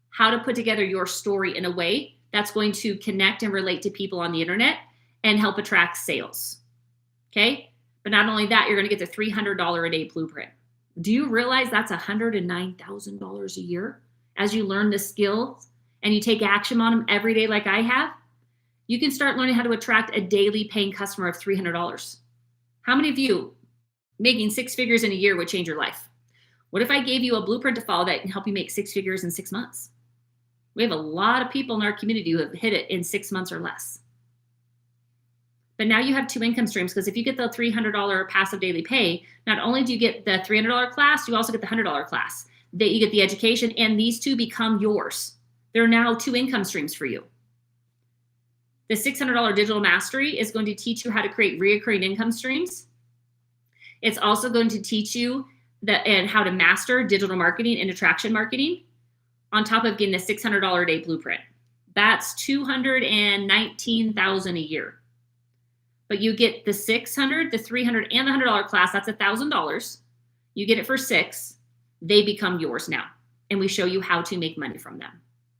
how to put together your story in a way that's going to connect and relate to people on the internet and help attract sales. Okay? But not only that, you're going to get the $300 a day blueprint. Do you realize that's $109,000 a year as you learn the skills and you take action on them every day like I have? You can start learning how to attract a daily paying customer of $300. How many of you making six figures in a year would change your life? What if I gave you a blueprint to follow that can help you make six figures in 6 months? We have a lot of people in our community who have hit it in 6 months or less. But now you have two income streams, because if you get the $300 passive daily pay, not only do you get the $300 class, you also get the $100 class. That you get the education, and these two become yours. They're now two income streams for you. The $600 digital mastery is going to teach you how to create recurring income streams. It's also going to teach you how to master digital marketing and attraction marketing, on top of getting the $600 a day blueprint. That's $219,000 a year. But you get the $600, the $300, and the $100 class. That's $1,000. You get it for $6. They become yours now, and we show you how to make money from them.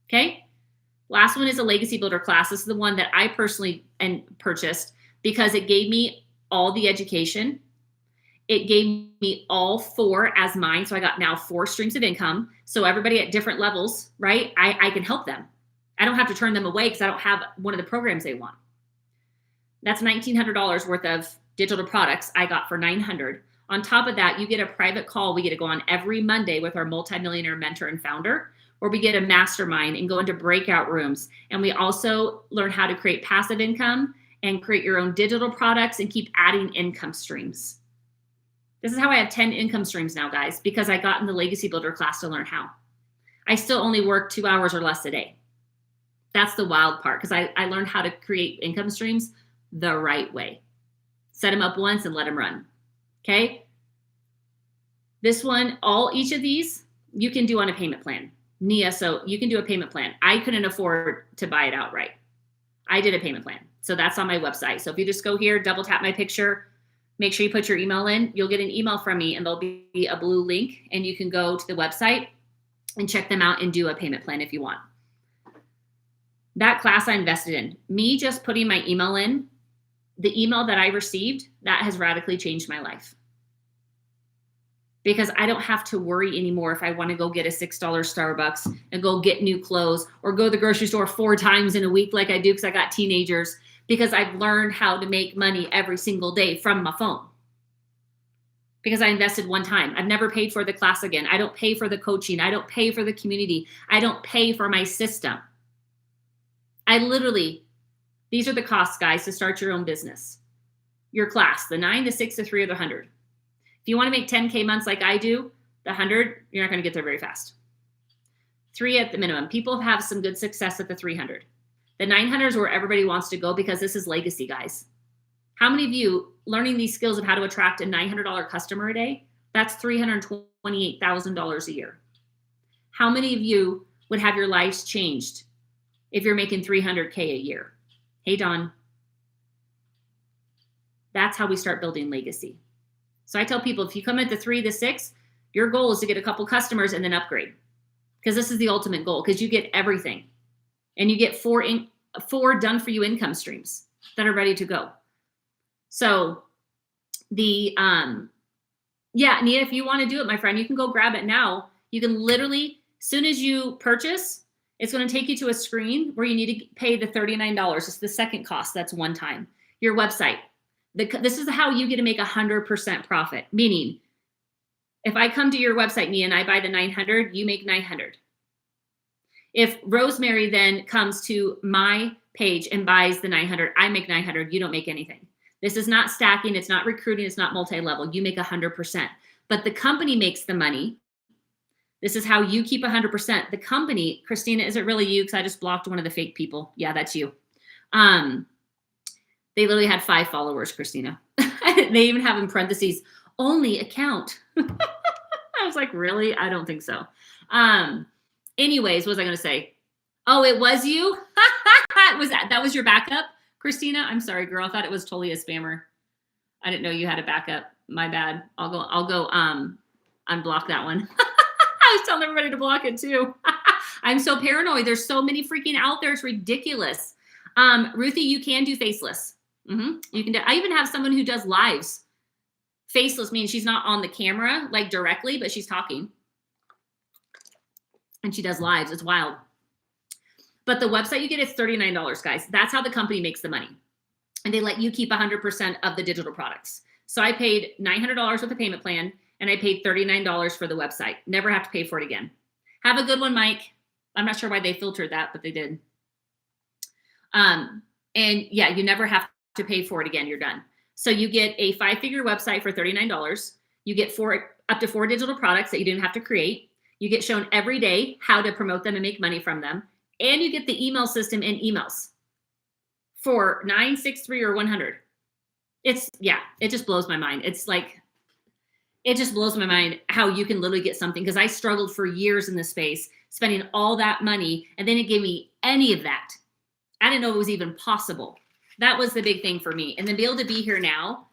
Okay. Last one is a legacy builder class. This is the one that I personally purchased because it gave me all the education. It gave me all 4 as mine. So I got now 4 streams of income. So everybody at different levels, right? I can help them. I don't have to turn them away because I don't have one of the programs they want. That's $1,900 worth of digital products I got for $900. On top of that, you get a private call. We get to go on every Monday with our multimillionaire mentor and founder, where we get a mastermind and go into breakout rooms. And we also learn how to create passive income and create your own digital products and keep adding income streams. This is how I have 10 income streams now, guys, because I got in the Legacy Builder class to learn how. I still only work 2 hours or less a day. That's the wild part, because I learned how to create income streams the right way. Set them up once and let them run. Okay? This one, each of these, you can do on a payment plan. Nia, so you can do a payment plan. I couldn't afford to buy it outright. I did a payment plan. So that's on my website. So if you just go here, double tap my picture, make sure you put your email in, you'll get an email from me, and there'll be a blue link, and you can go to the website and check them out and do a payment plan if you want. That class I invested in. Me just putting my email in, the email that I received, that has radically changed my life. Because I don't have to worry anymore if I want to go get a $6 Starbucks and go get new clothes, or go to the grocery store 4 times in a week like I do because I got teenagers, because I've learned how to make money every single day from my phone. Because I invested one time. I've never paid for the class again. I don't pay for the coaching. I don't pay for the community. I don't pay for my system. These are the costs, guys, to start your own business. Your class, the 9, the 6, the 3, or the 100. If you want to make 10K months like I do, the 100, you're not going to get there very fast. 3 at the minimum. People have some good success at the 300. The 900 is where everybody wants to go, because this is legacy, guys. How many of you learning these skills of how to attract a $900 customer a day? That's $328,000 a year. How many of you would have your lives changed if you're making $300K a year? Hey, Don. That's how we start building legacy. So I tell people, if you come at the 3, the 6, your goal is to get a couple customers and then upgrade, because this is the ultimate goal, because you get everything. And you get 4 done for you income streams that are ready to go. So Nia, if you want to do it, my friend, you can go grab it now. You can literally, as soon as you purchase, it's going to take you to a screen where you need to pay the $39. It's the second cost. That's one time. Your website. This is how you get to make 100% profit. Meaning, if I come to your website, Nia, and I buy the 900, you make 900. If Rosemary then comes to my page and buys the 900, I make 900. You don't make anything. This is not stacking. It's not recruiting. It's not multi-level. You make 100%. But the company makes the money. This is how you keep 100%. The company, Christina, is it really you? Because I just blocked one of the fake people. Yeah, that's you. They literally had 5 followers, Christina. They even have in parentheses, only account. I was like, really? I don't think so. Anyways, what was I going to say? Oh, it was you? That was your backup, Christina? I'm sorry, girl. I thought it was totally a spammer. I didn't know you had a backup. My bad. I'll go unblock that one. I was telling everybody to block it too. I'm so paranoid. There's so many freaking out there. It's ridiculous. Ruthie, you can do faceless. You can do, I even have someone who does lives. Faceless means she's not on the camera like directly, but she's talking. And she does lives. It's wild. But the website you get is $39, guys. That's how the company makes the money. And they let you keep 100% of the digital products. So I paid $900 with a payment plan, and I paid $39 for the website. Never have to pay for it again. Have a good one, Mike. I'm not sure why they filtered that, but they did. And yeah, you never have to pay for it again. You're done. So you get a 5-figure website for $39. You get up to 4 digital products that you didn't have to create. You get shown every day how to promote them and make money from them. And you get the email system in emails for $963 or $100. It just blows my mind. It's like, it just blows my mind how you can literally get something, because I struggled for years in this space, spending all that money, and they didn't give me any of that. I didn't know it was even possible. That was the big thing for me. And then be able to be here now,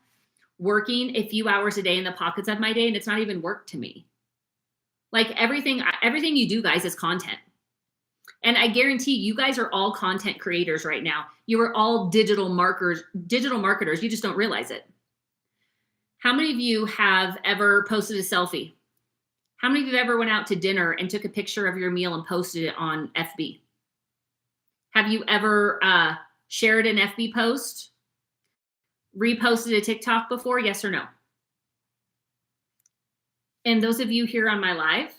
working a few hours a day in the pockets of my day, and it's not even work to me. Like everything you do, guys, is content. And I guarantee you guys are all content creators right now. You are all digital marketers. You just don't realize it. How many of you have ever posted a selfie? How many of you ever went out to dinner and took a picture of your meal and posted it on FB? Have you ever shared an FB post, reposted a TikTok before? Yes or no? And those of you here on my live,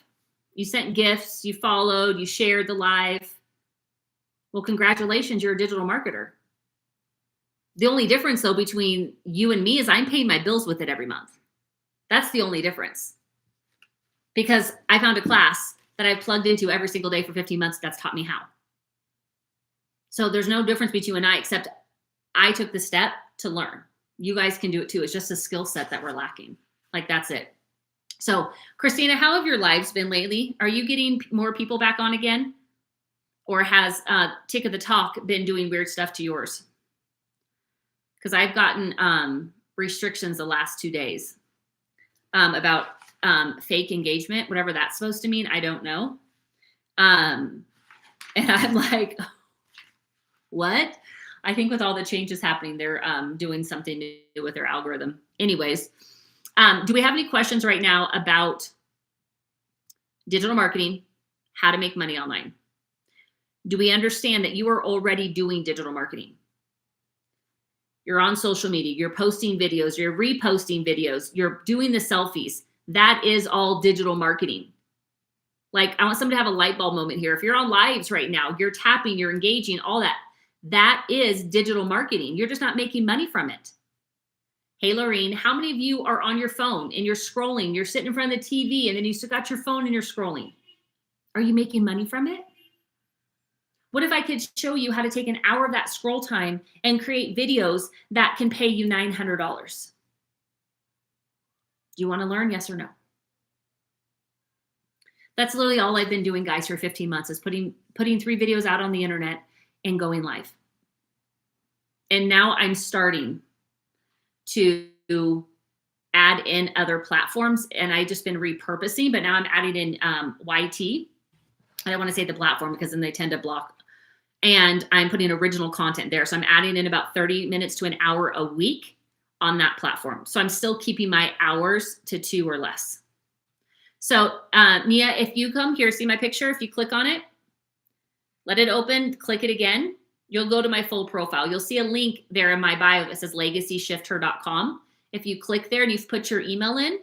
you sent gifts, you followed, you shared the live. Well, congratulations, you're a digital marketer. The only difference, though, between you and me is I'm paying my bills with it every month. That's the only difference. Because I found a class that I've plugged into every single day for 15 months that's taught me how. So there's no difference between you and I, except I took the step to learn. You guys can do it too. It's just a skill set that we're lacking. Like, that's it. So, Christina, how have your lives been lately? Are you getting more people back on again? Or has Tick of the Talk been doing weird stuff to yours? Because I've gotten restrictions the last 2 days about fake engagement, whatever that's supposed to mean. I don't know. And I'm like, what? I think with all the changes happening, they're doing something new with their algorithm. Anyways, do we have any questions right now about digital marketing, how to make money online? Do we understand that you are already doing digital marketing? You're on social media, you're posting videos, you're reposting videos, you're doing the selfies. That is all digital marketing. Like, I want someone to have a light bulb moment here. If you're on lives right now, you're tapping, you're engaging, all that. That is digital marketing. You're just not making money from it. Hey, Lorene, how many of you are on your phone and you're scrolling? You're sitting in front of the TV and then you still got your phone and you're scrolling. Are you making money from it? What if I could show you how to take an hour of that scroll time and create videos that can pay you $900? Do you want to learn? Yes or no? That's literally all I've been doing, guys, for 15 months is putting 3 videos out on the internet and going live. And now I'm starting to add in other platforms, and I've just been repurposing, but now I'm adding in YT. I don't want to say the platform because then they tend to block. And I'm putting original content there. So I'm adding in about 30 minutes to an hour a week on that platform. So I'm still keeping my hours to 2 or less. So Nia, if you come here, see my picture, if you click on it, let it open, click it again, you'll go to my full profile. You'll see a link there in my bio that says legacyshifter.com. If you click there and you put your email in,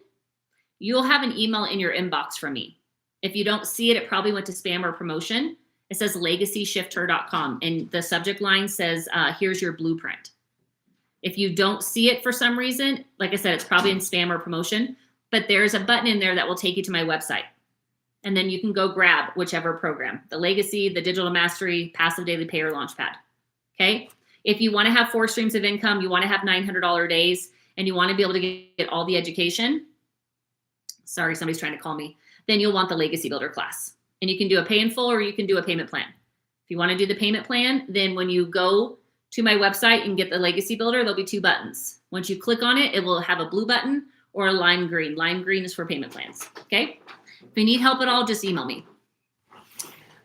you'll have an email in your inbox from me. If you don't see it, it probably went to spam or promotion. It says legacyshifter.com and the subject line says, here's your blueprint. If you don't see it for some reason, like I said, it's probably in spam or promotion, but there's a button in there that will take you to my website. And then you can go grab whichever program, the Legacy, the Digital Mastery, Passive Daily Pay, or Launchpad. Okay. If you want to have 4 streams of income, you want to have $900 days, and you want to be able to get all the education. Sorry, somebody's trying to call me. Then you'll want the Legacy Builder class. And you can do a pay in full or you can do a payment plan. If you want to do the payment plan, then when you go to my website and get the Legacy Builder, there'll be 2 buttons. Once you click on it, it will have a blue button or a lime green. Lime green is for payment plans, okay? If you need help at all, just email me.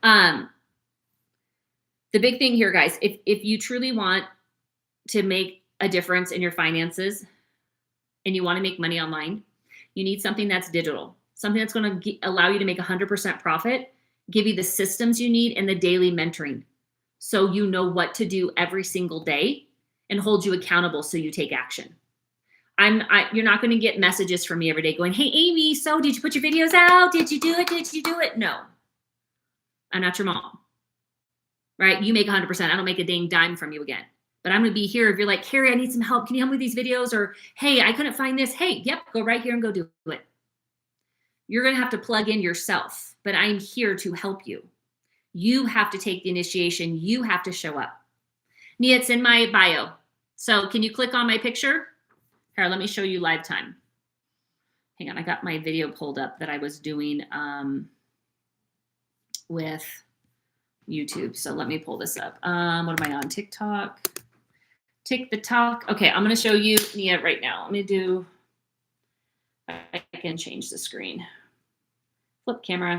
The big thing here, guys, if you truly want to make a difference in your finances and you want to make money online, you need something that's digital, something that's going to allow you to make 100% profit, give you the systems you need and the daily mentoring so you know what to do every single day and hold you accountable so you take action. You're not going to get messages from me every day going, hey, Amy, so did you put your videos out? Did you do it? Did you do it? No, I'm not your mom, right? You make 100%. I don't make a dang dime from you again. But I'm going to be here if you're like, Carrie, I need some help. Can you help me with these videos? Or, hey, I couldn't find this. Hey, yep, go right here and go do it. You're going to have to plug in yourself, but I'm here to help you. You have to take the initiation. You have to show up. Nia, it's in my bio. So can you click on my picture? Here, let me show you live time. Hang on, I got my video pulled up that I was doing with YouTube. So let me pull this up. What am I on? TikTok. Tick the talk. Okay, I'm going to show you Nia right now. Let me do, I can change the screen. Flip camera.